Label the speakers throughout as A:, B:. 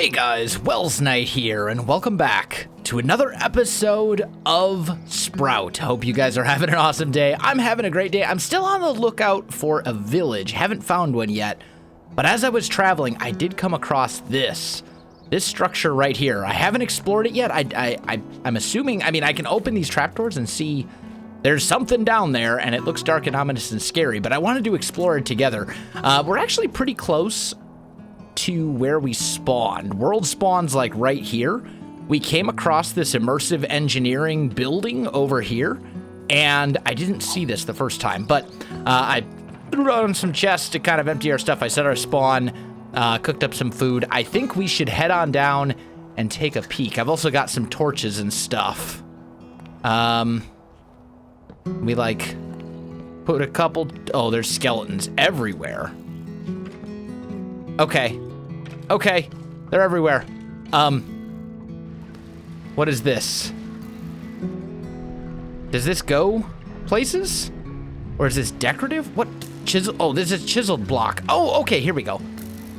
A: Hey guys, Welsknight here, and welcome back to another episode of Sprout. Hope you guys are having an awesome day. I'm having a great day. I'm still on the lookout for a village. Haven't found one yet, but as I was traveling, I did come across this structure right here. I haven't explored it yet. I'm assuming, I can open these trapdoors and see there's something down there, and it looks dark and ominous and scary, but I wanted to explore it together. We're actually pretty close to where we spawned. World spawns like right here. We came across this immersive engineering building over here, and I didn't see this the first time, but I threw on some chests to kind of empty our stuff. I set our spawn, cooked up some food. I think we should head on down and take a peek. I've also got some torches and stuff. We like put a couple, oh, there's skeletons everywhere. Okay, they're everywhere. What is this? Does this go places? Or is this decorative? What chisel? Oh, this is a chiseled block. Oh, okay, here we go.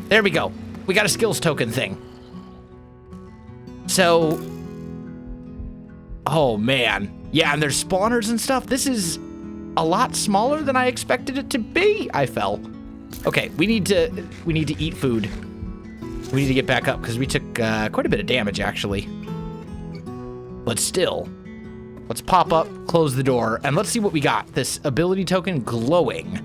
A: There we go. We got a skills token thing. So, oh man. Yeah, and there's spawners and stuff. This is a lot smaller than I expected it to be. I fell. Okay, we need to eat food. We need to get back up because we took quite a bit of damage actually. But still, let's pop up, close the door, and let's see what we got. This ability token, glowing.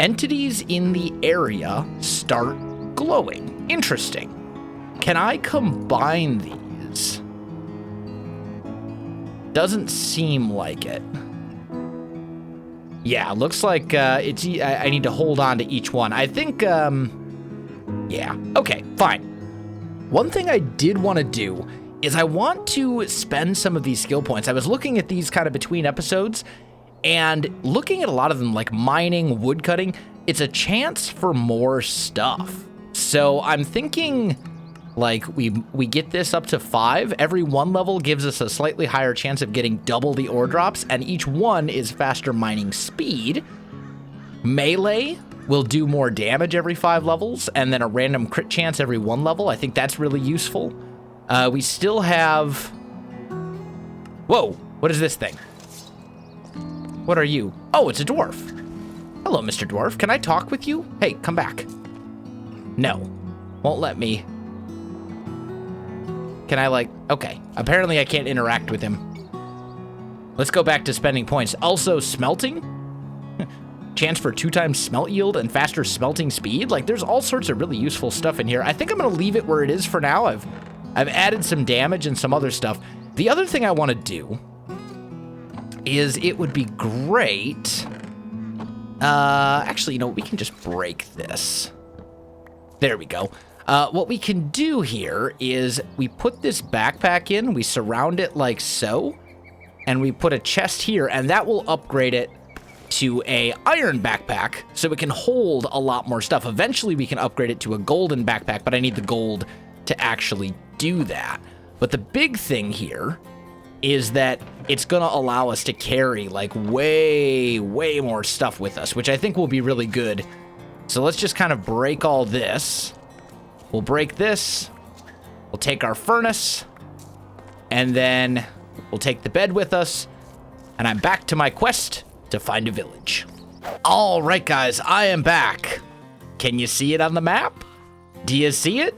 A: Entities in the area start glowing. Interesting. Can I combine these? Doesn't seem like it. Yeah, looks like I need to hold on to each one. I think, yeah, okay, fine. One thing I did want to do is I want to spend some of these skill points. I was looking at these kind of between episodes and looking at a lot of them like mining, wood cutting. It's a chance for more stuff. So I'm thinking like we get this up to 5. Every one level gives us a slightly higher chance of getting double the ore drops, and each one is faster mining speed. Melee will do more damage every 5 levels, and then a random crit chance every 1 level. I think that's really useful. We still have... Whoa, what is this thing? What are you? Oh, it's a dwarf. Hello, Mr. Dwarf. Can I talk with you? Hey, come back. No, won't let me. Can I like, okay. Apparently I can't interact with him. Let's go back to spending points. Also smelting. Chance for 2 times smelt yield and faster smelting speed. Like there's all sorts of really useful stuff in here. I think I'm gonna leave it where it is for now. I've added some damage and some other stuff. The other thing I wanna do is it would be great. Actually, you know, we can just break this. There we go. What we can do here is we put this backpack in, we surround it like so, and we put a chest here, and that will upgrade it to a iron backpack, so it can hold a lot more stuff. Eventually, we can upgrade it to a golden backpack, but I need the gold to actually do that. But the big thing here is that it's gonna allow us to carry like way more stuff with us, which I think will be really good. So let's just kind of break all this. We'll break this, we'll take our furnace, and then we'll take the bed with us, and I'm back to my quest to find a village. All right, guys, I am back. Can you see it on the map? Do you see it?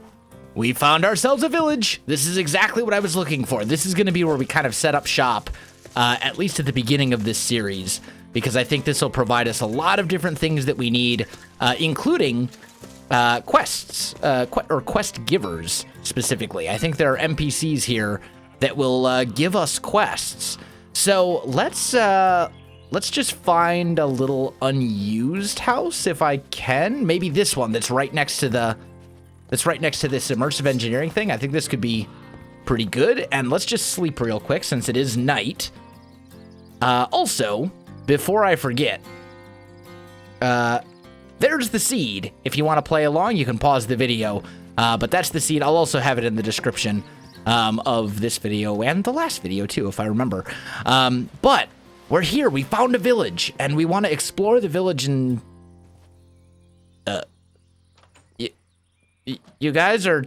A: We found ourselves a village. This is exactly what I was looking for. This is gonna be where we kind of set up shop, at least at the beginning of this series, because I think this will provide us a lot of different things that we need, including quests, or quest givers specifically. I think there are NPCs here that will give us quests. So let's just find a little unused house if I can. Maybe this one that's right next to this immersive engineering thing. I think this could be pretty good. And let's just sleep real quick since it is night. Also, before I forget, there's the seed. If you want to play along, you can pause the video. But that's the seed. I'll also have it in the description of this video and the last video too, if I remember. But we're here. We found a village, and we want to explore the village and... you guys are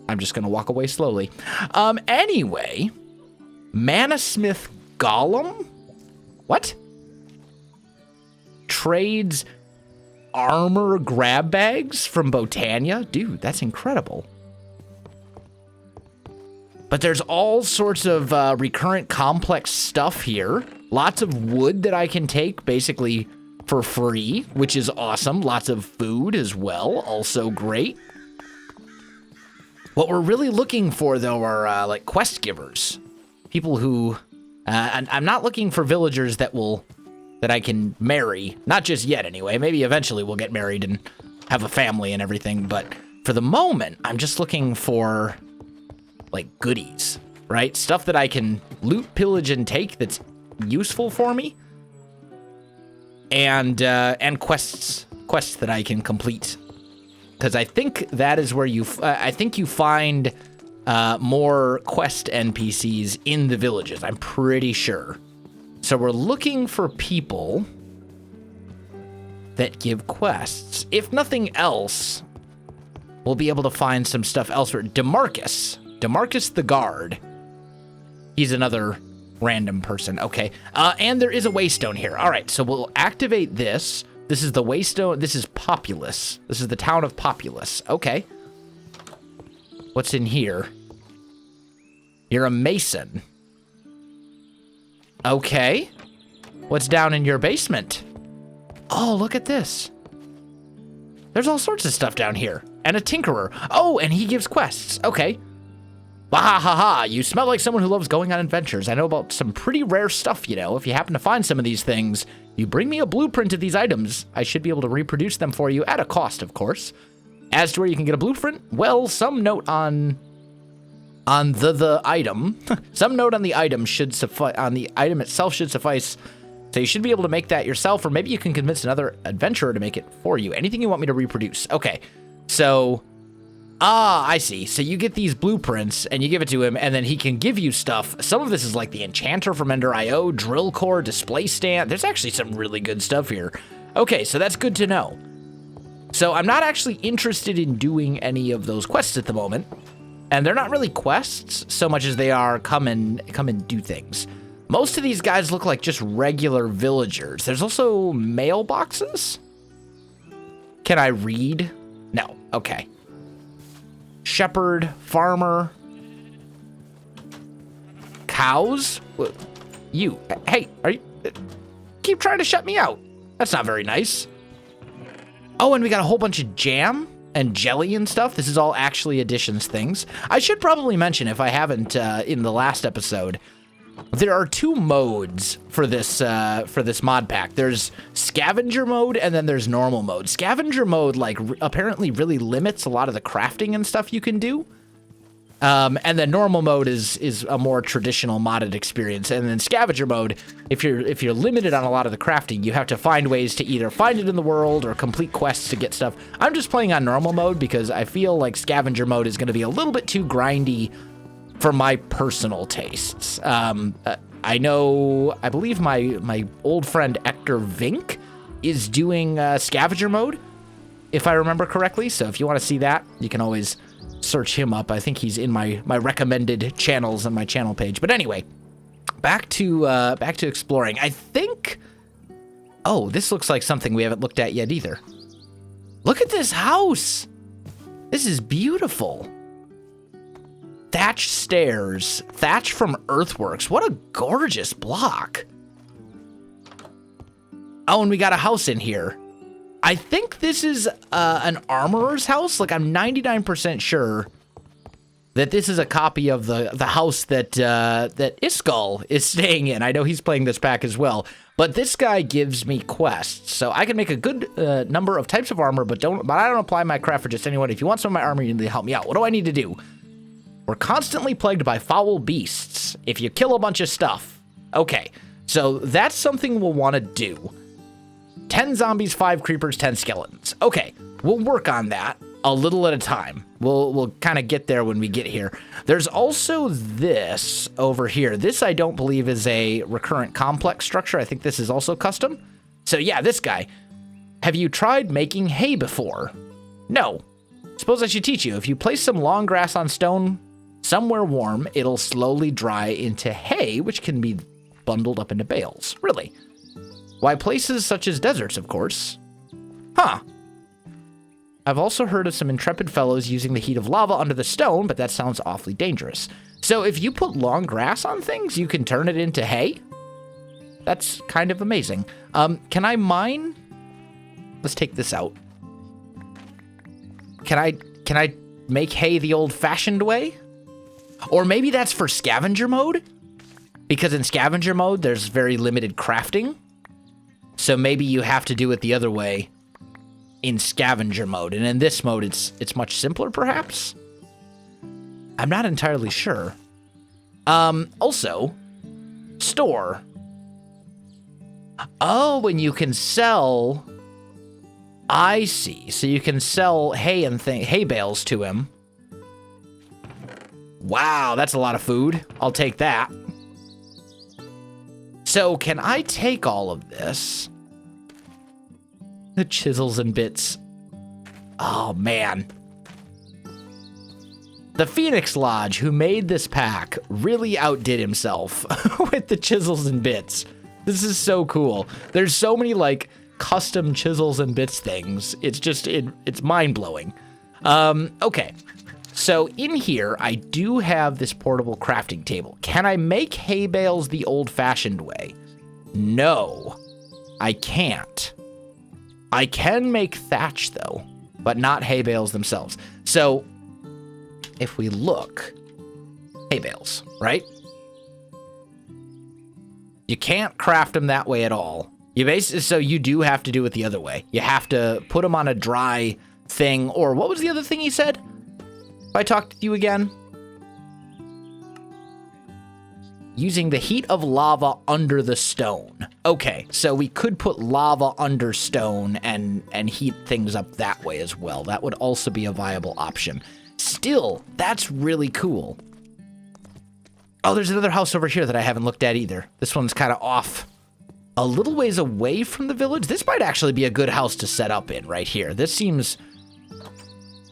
A: I'm just going to walk away slowly. Anyway, Manasmith Golem? What? Trades armor grab bags from Botania? Dude, that's incredible. But there's all sorts of recurrent complex stuff here. Lots of wood that I can take basically for free, which is awesome. Lots of food as well, also great. What we're really looking for, though, are like quest givers. People who... and I'm not looking for villagers that I can marry. Not just yet, anyway. Maybe eventually we'll get married and have a family and everything. But for the moment, I'm just looking for... like goodies, right? Stuff that I can loot, pillage, and take that's useful for me, and quests that I can complete, because I think that is where you find more quest NPCs in the villages. I'm pretty sure. So we're looking for people that give quests. If nothing else, we'll be able to find some stuff elsewhere. Demarcus the Guard. He's another random person. Okay. And there is a waystone here. All right, so we'll activate this. This is the waystone. This is Populous. This is the town of Populous. Okay. What's in here? You're a mason. Okay. What's down in your basement? Oh, look at this. There's all sorts of stuff down here. And a tinkerer. Oh, and he gives quests. Okay. Bah, you smell like someone who loves going on adventures. I know about some pretty rare stuff, you know. If you happen to find some of these things, you bring me a blueprint of these items. I should be able to reproduce them for you at a cost, of course. As to where you can get a blueprint, well, some note on the item. Some note on the item should suffice. On the item itself should suffice. So you should be able to make that yourself, or maybe you can convince another adventurer to make it for you. Anything you want me to reproduce. Okay, so... I see. So you get these blueprints, and you give it to him, and then he can give you stuff. Some of this is like the Enchanter from Ender.io, Drill Core, Display Stand. There's actually some really good stuff here. Okay, so that's good to know. So I'm not actually interested in doing any of those quests at the moment, and they're not really quests so much as they are come and do things. Most of these guys look like just regular villagers. There's also mailboxes. Can I read? No. Okay. Shepherd, farmer, cows. You, hey, are you? Keep trying to shut me out. That's not very nice. Oh, and we got a whole bunch of jam and jelly and stuff. This is all actually additions things. I should probably mention, if I haven't in the last episode, there are two modes for this mod pack. There's scavenger mode and then there's normal mode. Scavenger mode apparently really limits a lot of the crafting and stuff you can do. And then normal mode is a more traditional modded experience. And then scavenger mode, if you're limited on a lot of the crafting, you have to find ways to either find it in the world or complete quests to get stuff. I'm just playing on normal mode because I feel like scavenger mode is going to be a little bit too grindy for my personal tastes. I believe my old friend Hector Vink is doing scavenger mode, if I remember correctly. So if you want to see that, you can always search him up. I think he's in my recommended channels on my channel page. But anyway, back to exploring. I think, oh, this looks like something we haven't looked at yet either. Look at this house. This is beautiful. Thatch stairs. Thatch from Earthworks. What a gorgeous block. Oh, and we got a house in here. I think this is an armorer's house. Like, I'm 99% sure that this is a copy of the house that Iskall is staying in. I know he's playing this pack as well. But this guy gives me quests. So I can make a good number of types of armor, but I don't apply my craft for just anyone. If you want some of my armor, you need to help me out. What do I need to do? We're constantly plagued by foul beasts. If you kill a bunch of stuff. Okay, so that's something we'll want to do. 10 zombies, 5 creepers, 10 skeletons. Okay, we'll work on that a little at a time. We'll kind of get there when we get here. There's also this over here. This I don't believe is a recurrent complex structure. I think this is also custom. So yeah, this guy. Have you tried making hay before? No. Suppose I should teach you. If you place some long grass on stone somewhere warm, it'll slowly dry into hay, which can be bundled up into bales. Really? Why, places such as deserts, of course. Huh. I've also heard of some intrepid fellows using the heat of lava under the stone, but that sounds awfully dangerous. So if you put long grass on things, you can turn it into hay? That's kind of amazing. Can I mine? Let's take this out. Can I make hay the old-fashioned way? Or maybe that's for scavenger mode? Because in scavenger mode, there's very limited crafting. So maybe you have to do it the other way in scavenger mode. And in this mode, it's much simpler, perhaps? I'm not entirely sure. Also, store. Oh, and you can sell... I see. So you can sell hay and hay bales to him. Wow, that's a lot of food. I'll take that. So can I take all of this? The chisels and bits. Oh, man. The Phoenix Lodge, who made this pack, really outdid himself with the chisels and bits. This is so cool. There's so many, like, custom chisels and bits things. It's just, it's mind-blowing. Okay. So in here, I do have this portable crafting table. Can I make hay bales the old-fashioned way? No, I can't. I can make thatch, though, but not hay bales themselves. So if we look, hay bales, right? You can't craft them that way at all. So you do have to do it the other way. You have to put them on a dry thing, or what was the other thing he said? If I talked to you again? Using the heat of lava under the stone. Okay, so we could put lava under stone and heat things up that way as well. That would also be a viable option. Still, that's really cool. Oh, there's another house over here that I haven't looked at either. This one's kind of off a little ways away from the village. This might actually be a good house to set up in right here. This seems...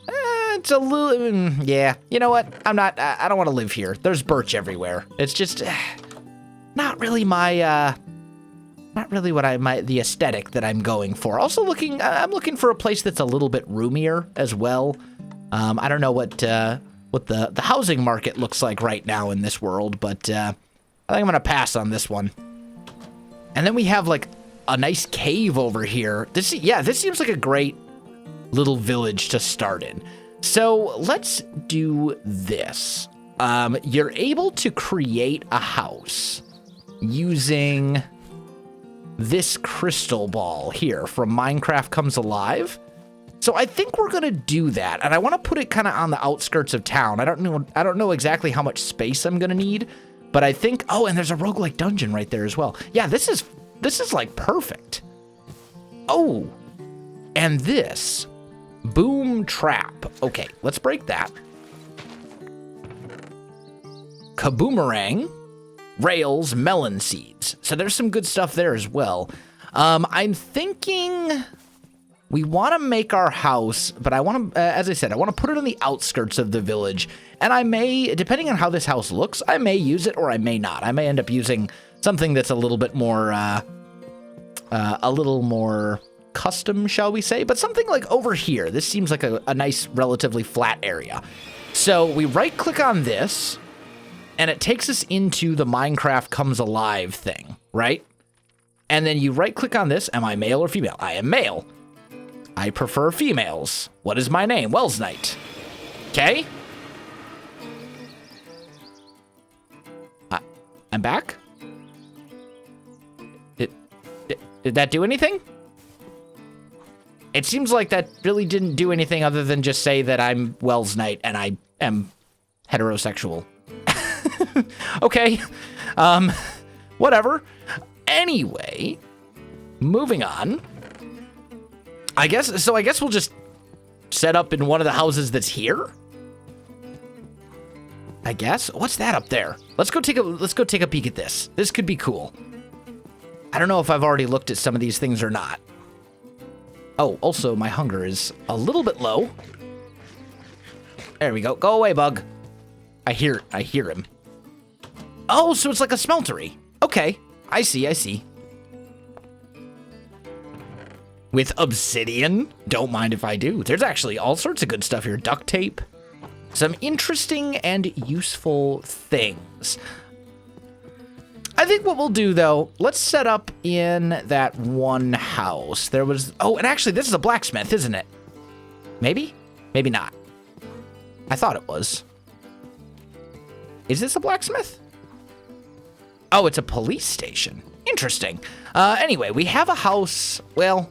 A: it's a little... yeah, you know what? I don't want to live here. There's birch everywhere. It's just... not really my... not really what the aesthetic that I'm going for. Also I'm looking for a place that's a little bit roomier as well. I don't know what the housing market looks like right now in this world, but I think I'm going to pass on this one. And then we have, like, a nice cave over here. This seems like a great little village to start in. So let's do this. You're able to create a house using this crystal ball here from Minecraft Comes Alive. So I think we're going to do that. And I want to put it kind of on the outskirts of town. I don't know exactly how much space I'm going to need. But I think, oh, and there's a roguelike dungeon right there as well. Yeah, this is like perfect. Oh, and this boom trap. Okay, let's break that. Kaboomerang, rails, melon seeds. So there's some good stuff there as well. I'm thinking we want to make our house, but I want to, as I said, I want to put it on the outskirts of the village. And I may, depending on how this house looks, I may use it or I may not. I may end up using something that's a little bit more, custom, shall we say? But something like over here. This seems like a nice, relatively flat area. So we right-click on this, and it takes us into the Minecraft Comes Alive thing, right? And then you right-click on this. Am I male or female? I am male. I prefer females. What is my name? Welsknight. Okay. I'm back. Did that do anything? It seems like that really didn't do anything other than just say that I'm Welsknight and I am heterosexual. Okay. Whatever. Anyway, moving on. I guess we'll just set up in one of the houses that's here. I guess. What's that up there? Let's go take a peek at this. This could be cool. I don't know if I've already looked at some of these things or not. Oh, also my hunger is a little bit low. There we go. Go away, bug. I hear him. Oh, so it's like a smeltery. Okay. I see. With obsidian? Don't mind if I do. There's actually all sorts of good stuff here. Duct tape. Some interesting and useful things. I think what we'll do, though, let's set up in that one house. There was... Oh, and actually, this is a blacksmith, isn't it? Maybe? Maybe not. I thought it was. Is this a blacksmith? Oh, it's a police station. Interesting. Anyway, we have a house. Well,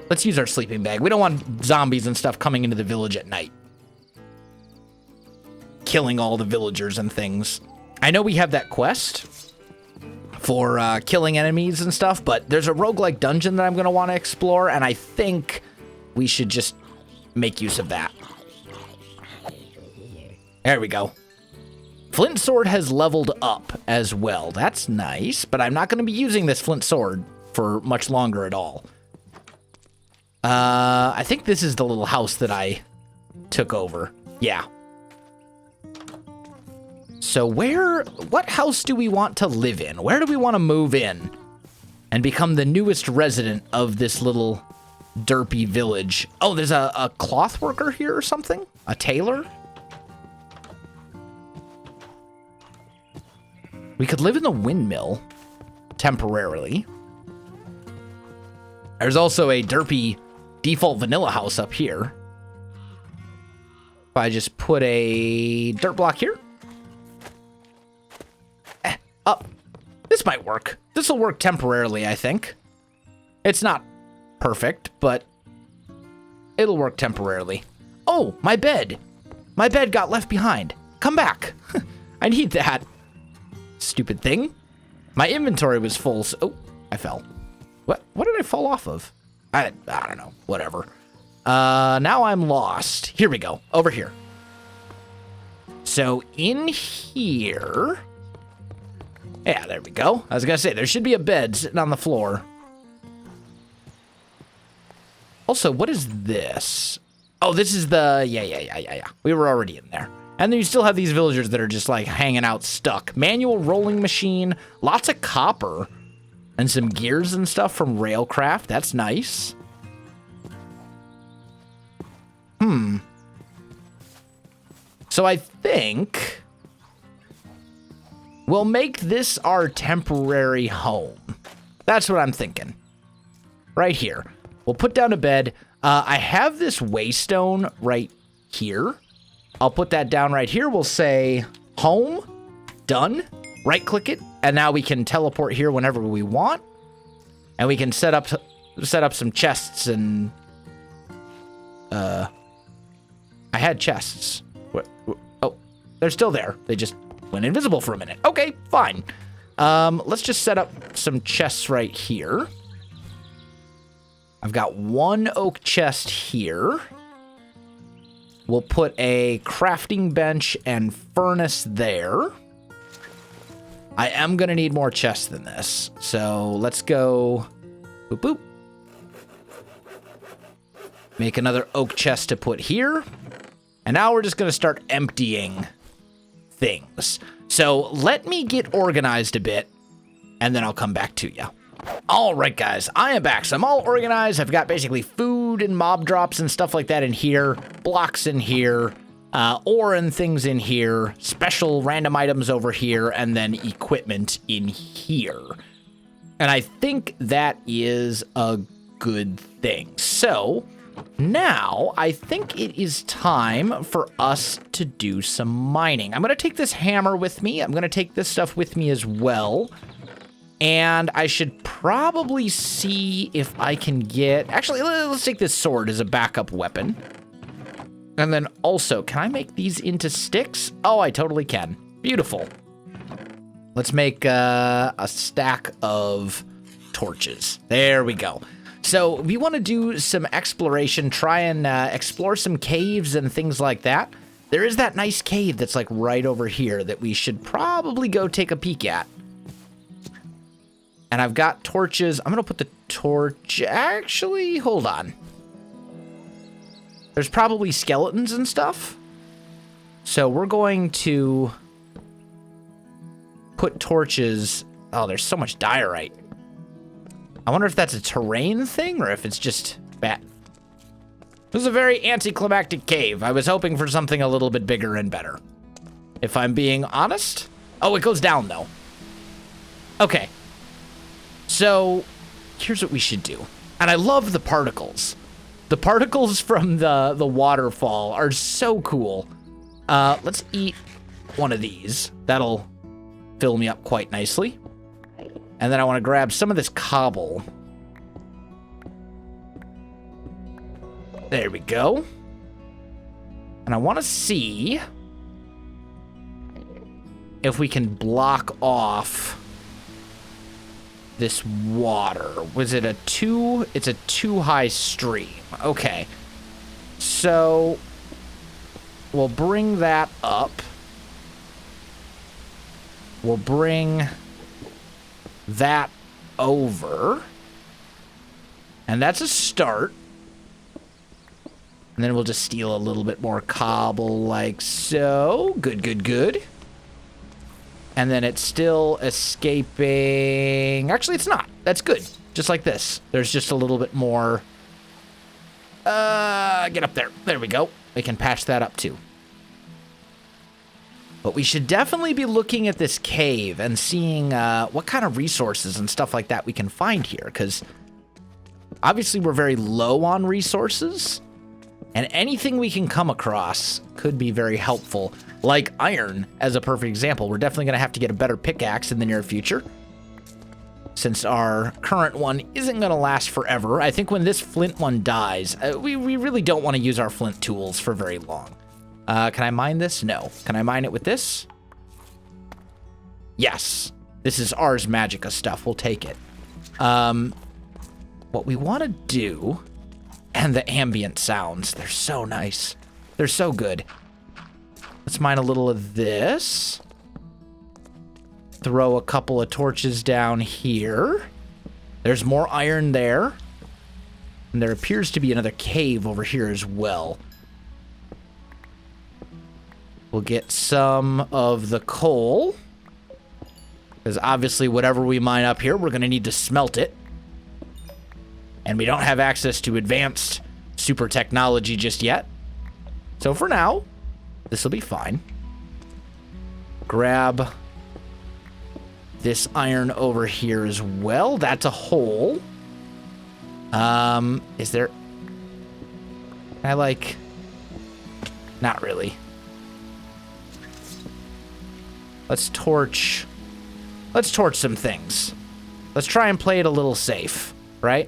A: let's use our sleeping bag. We don't want zombies and stuff coming into the village at night, killing all the villagers and things. I know we have that quest for killing enemies and stuff, but there's a roguelike dungeon that I'm going to want to explore, and I think we should just make use of that. There we go. Flint sword has leveled up as well. That's nice, but I'm not going to be using this flint sword for much longer at all. I think this is the little house that I took over. Yeah. So what house do we want to live in? Where do we want to move in and become the newest resident of this little derpy village? Oh, there's a cloth worker here or something? A tailor? We could live in the windmill temporarily. There's also a derpy default vanilla house up here. If I just put a dirt block here. Up. This might work. This will work temporarily, I think. It's not perfect, but it'll work temporarily. Oh, my bed. My bed got left behind. Come back. I need that. Stupid thing. My inventory was full, so... Oh, I fell. What did I fall off of? I don't know. Whatever. Now I'm lost. Here we go. Over here. So in here... Yeah, there we go. I was going to say, there should be a bed sitting on the floor. Also, what is this? Oh, this is the... Yeah. We were already in there. And then you still have these villagers that are just like hanging out stuck. Manual rolling machine, lots of copper, and some gears and stuff from Railcraft. That's nice. So I think we'll make this our temporary home. That's what I'm thinking. Right here. We'll put down a bed. I have this waystone right here. I'll put that down right here. We'll say home, done, right click it, and now we can teleport here whenever we want. And we can set up some chests and I had chests. Oh, they're still there. They just went invisible for a minute. Okay, fine. Let's just set up some chests right here. I've got one oak chest here. We'll put a crafting bench and furnace there. I am going to need more chests than this. So let's go boop, boop. Make another oak chest to put here. And now we're just going to start emptying things. So let me get organized a bit, and then I'll come back to you. All right, guys, I am back. So I'm all organized. I've got basically food and mob drops and stuff like that in here, blocks in here, ore and things in here, special random items over here, and then equipment in here. And I think that is a good thing. So now I think it is time for us to do some mining. I'm going to take this hammer with me. I'm going to take this stuff with me as well. And I should probably see if I can get... Actually, let's take this sword as a backup weapon. And then also, can I make these into sticks? Oh, I totally can. Beautiful. Let's make a stack of torches. There we go. So we want to do some exploration, try and explore some caves and things like that. There is that nice cave that's like right over here that we should probably go take a peek at. And I've got torches. I'm going to put the torch... Actually, hold on. There's probably skeletons and stuff. So we're going to put torches. Oh, there's so much diorite. I wonder if that's a terrain thing or if it's just bad. This is a very anticlimactic cave. I was hoping for something a little bit bigger and better, if I'm being honest. Oh, it goes down, though. Okay. So, here's what we should do. And I love the particles. The particles from the waterfall are so cool. Let's eat one of these. That'll fill me up quite nicely. And then I want to grab some of this cobble. There we go. And I want to see if we can block off this water. Was it a two? It's a too high stream. Okay. So we'll bring that up. We'll bring that over. And that's a start. And then we'll just steal a little bit more cobble like so. Good, good, good. And then it's still escaping. Actually, it's not. That's good. Just like this. There's just a little bit more. Get up there. There we go. We can patch that up too. But we should definitely be looking at this cave and seeing what kind of resources and stuff like that we can find here. Because obviously we're very low on resources. And anything we can come across could be very helpful. Like iron, as a perfect example. We're definitely going to have to get a better pickaxe in the near future, since our current one isn't going to last forever. I think when this flint one dies, we really don't want to use our flint tools for very long. Can I mine this? No. Can I mine it with this? Yes. This is Ars Magica stuff. We'll take it. What we want to do... And the ambient sounds. They're so nice. They're so good. Let's mine a little of this. Throw a couple of torches down here. There's more iron there. And there appears to be another cave over here as well. We'll get some of the coal. Because obviously whatever we mine up here, we're going to need to smelt it. And we don't have access to advanced super technology just yet. So for now, this will be fine. Grab this iron over here as well. That's a hole. Is there... I like... Not really. Let's torch some things. Let's try and play it a little safe, right?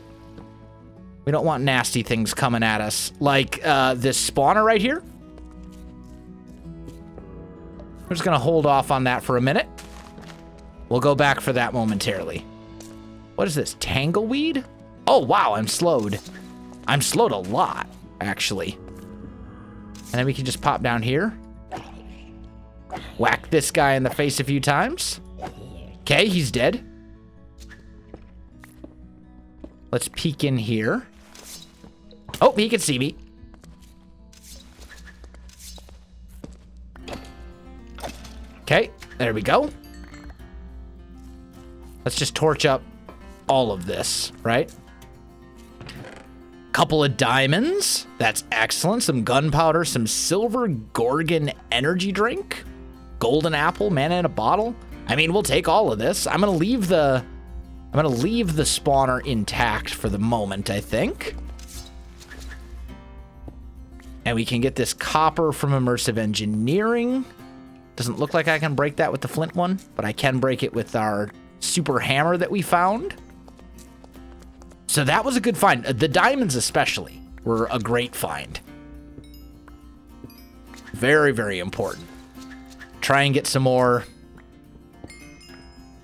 A: We don't want nasty things coming at us. Like this spawner right here. We're just going to hold off on that for a minute. We'll go back for that momentarily. What is this? Tangleweed? Oh, wow, I'm slowed. I'm slowed a lot, actually. And then we can just pop down here. Whack this guy in the face a few times. Okay, he's dead. Let's peek in here. Oh, he can see me. Okay, there we go. Let's just torch up all of this, right? Couple of diamonds. That's excellent. Some gunpowder, some silver gorgon energy drink. Golden apple, mana in a bottle. I mean, we'll take all of this. I'm gonna leave the spawner intact for the moment, I think. And we can get this copper from immersive engineering. Doesn't look like I can break that with the flint one, but I can break it with our super hammer that we found. So that was a good find. The diamonds especially were a great find. Very, very important. Try and get some more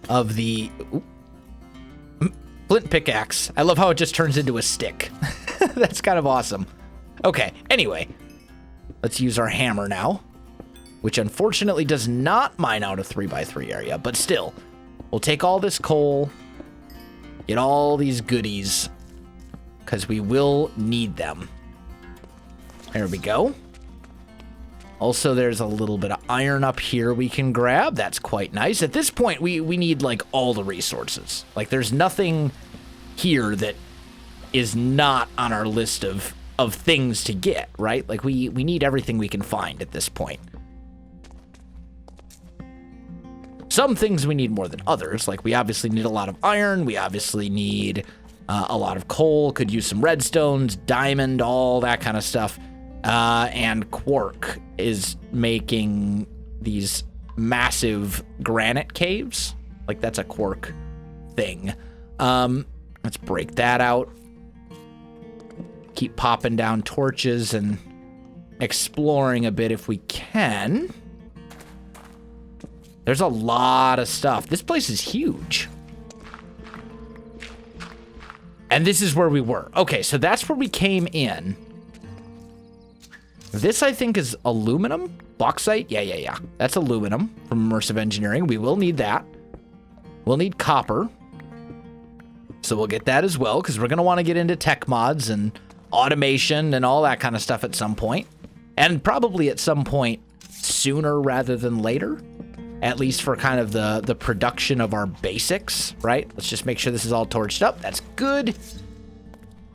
A: of the... flint pickaxe. I love how it just turns into a stick. That's kind of awesome. Okay, anyway. Let's use our hammer now. Which unfortunately does not mine out a 3x3 area. But still, we'll take all this coal. Get all these goodies. Because we will need them. There we go. Also, there's a little bit of iron up here we can grab. That's quite nice. At this point, we need, like, all the resources. Like, there's nothing here that is not on our list of things to get, right? Like, we need everything we can find at this point. Some things we need more than others. Like, we obviously need a lot of iron. We obviously need a lot of coal. Could use some redstones, diamond, all that kind of stuff. And Quark is making these massive granite caves. Like, that's a Quark thing. Let's break that out. Keep popping down torches and exploring a bit if we can. There's a lot of stuff. This place is huge. And this is where we were. Okay, so that's where we came in. This, I think, is aluminum? Bauxite? Yeah. That's aluminum from immersive engineering. We will need that. We'll need copper. So we'll get that as well, because we're going to want to get into tech mods and automation and all that kind of stuff at some point. And probably at some point sooner rather than later. At least for kind of the production of our basics, right? Let's just make sure this is all torched up. That's good.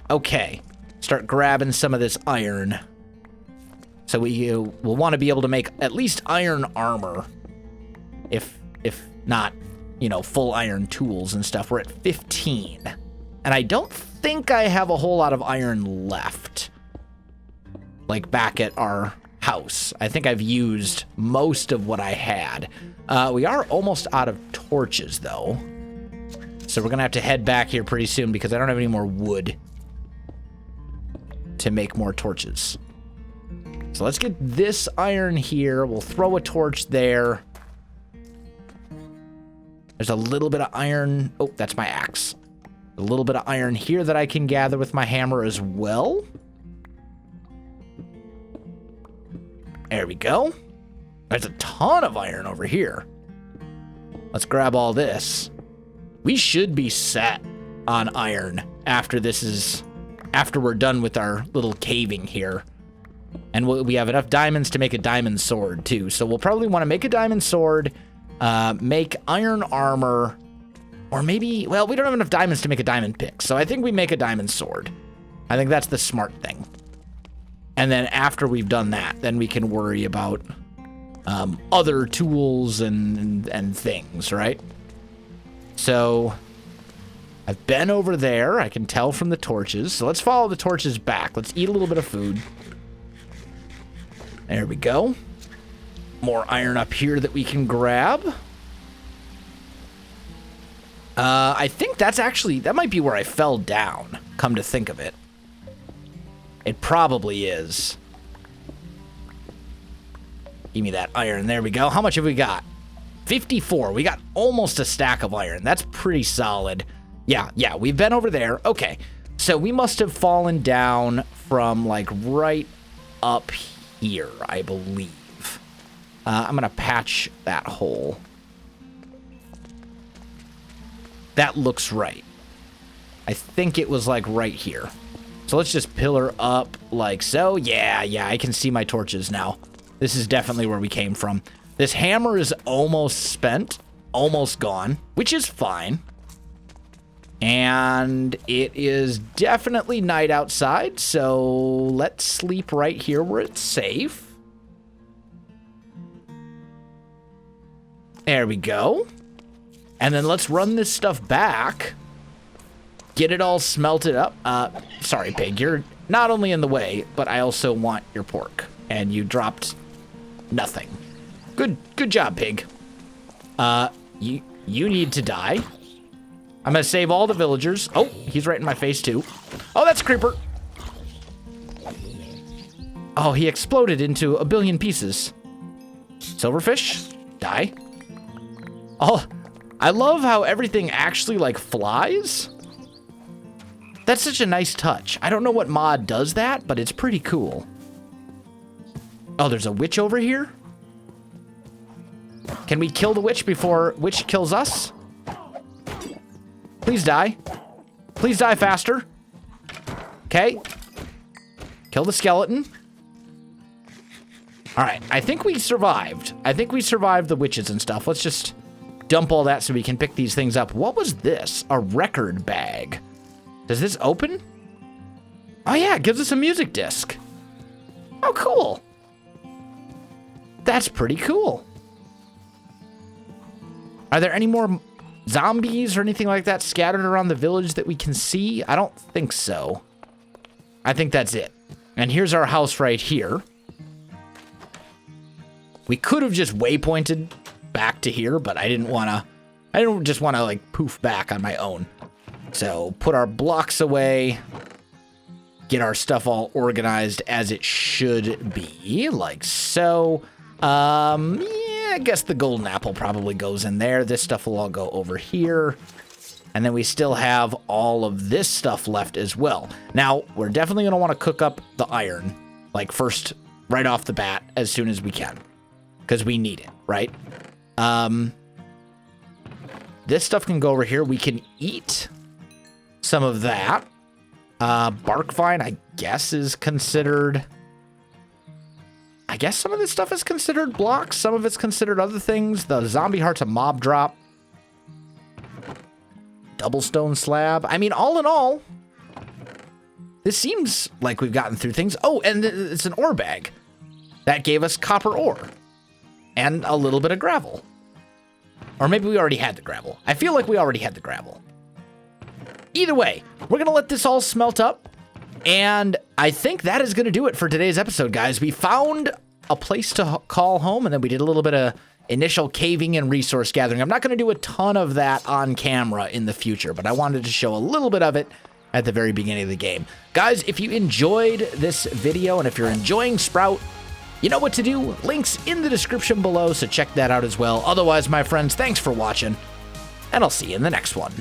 A: Okay. Start grabbing some of this iron. So we'll want to be able to make at least iron armor. If not, you know, full iron tools and stuff. We're at 15. And I don't think I have a whole lot of iron left. Like back at our house. I think I've used most of what I had. We are almost out of torches, though. So we're going to have to head back here pretty soon because I don't have any more wood to make more torches. So let's get this iron here. We'll throw a torch there. There's a little bit of iron. Oh, that's my axe. A little bit of iron here that I can gather with my hammer as well. There we go. There's a ton of iron over here. Let's grab all this. We should be set on iron after we're done with our little caving here. And we have enough diamonds to make a diamond sword too. So we'll probably want to make a diamond sword, make iron armor, or maybe, well, we don't have enough diamonds to make a diamond pick. So I think we make a diamond sword. I think that's the smart thing. And then after we've done that, then we can worry about other tools and things, right? So I've been over there. I can tell from the torches. So let's follow the torches back. Let's eat a little bit of food. There we go. More iron up here that we can grab. I think that might be where I fell down, come to think of it. It probably is. Give me that iron. There we go. How much have we got? 54. We got almost a stack of iron. That's pretty solid. Yeah, we've been over there. Okay. So we must have fallen down from like right up here, I believe. I'm going to patch that hole. That looks right. I think it was like right here. So let's just pillar up like so. Yeah, I can see my torches now. This is definitely where we came from. This hammer is almost spent, almost gone, which is fine. And it is definitely night outside, so let's sleep right here where it's safe. There we go. And then let's run this stuff back. Get it all smelted up. Sorry, pig. You're not only in the way, but I also want your pork. And you dropped nothing. Good job, pig. You need to die. I'm gonna save all the villagers. Oh, he's right in my face too. Oh, that's a creeper. Oh, he exploded into a billion pieces. Silverfish, die. Oh, I love how everything actually like flies. That's such a nice touch. I don't know what mod does that, but it's pretty cool. Oh, there's a witch over here? Can we kill the witch before witch kills us? Please die. Please die faster. Okay. Kill the skeleton. All right, I think we survived. I think we survived the witches and stuff. Let's just dump all that so we can pick these things up. What was this? A record bag. Does this open? Oh yeah, it gives us a music disc. Oh, cool. That's pretty cool. Are there any more zombies or anything like that scattered around the village that we can see? I don't think so. I think that's it. And here's our house right here. We could have just waypointed back to here, but I didn't just want to like poof back on my own. So put our blocks away, get our stuff all organized as it should be, like so. Yeah, I guess the golden apple probably goes in there. This stuff will all go over here. And then we still have all of this stuff left as well. Now, we're definitely going to want to cook up the iron, like first, right off the bat, as soon as we can. Because we need it, right? This stuff can go over here. We can eat some of that. Bark vine, I guess, is considered... I guess some of this stuff is considered blocks. Some of it's considered other things. The zombie heart's a mob drop. Double stone slab. I mean, all in all, this seems like we've gotten through things. Oh, and it's an ore bag. That gave us copper ore. And a little bit of gravel. Or maybe we already had the gravel. I feel like we already had the gravel. Either way, we're going to let this all smelt up. And I think that is going to do it for today's episode, guys. We found a place to call home, and then we did a little bit of initial caving and resource gathering. I'm not going to do a ton of that on camera in the future, but I wanted to show a little bit of it at the very beginning of the game. Guys, if you enjoyed this video, and if you're enjoying Sprout, you know what to do. Links in the description below, so check that out as well. Otherwise, my friends, thanks for watching, and I'll see you in the next one.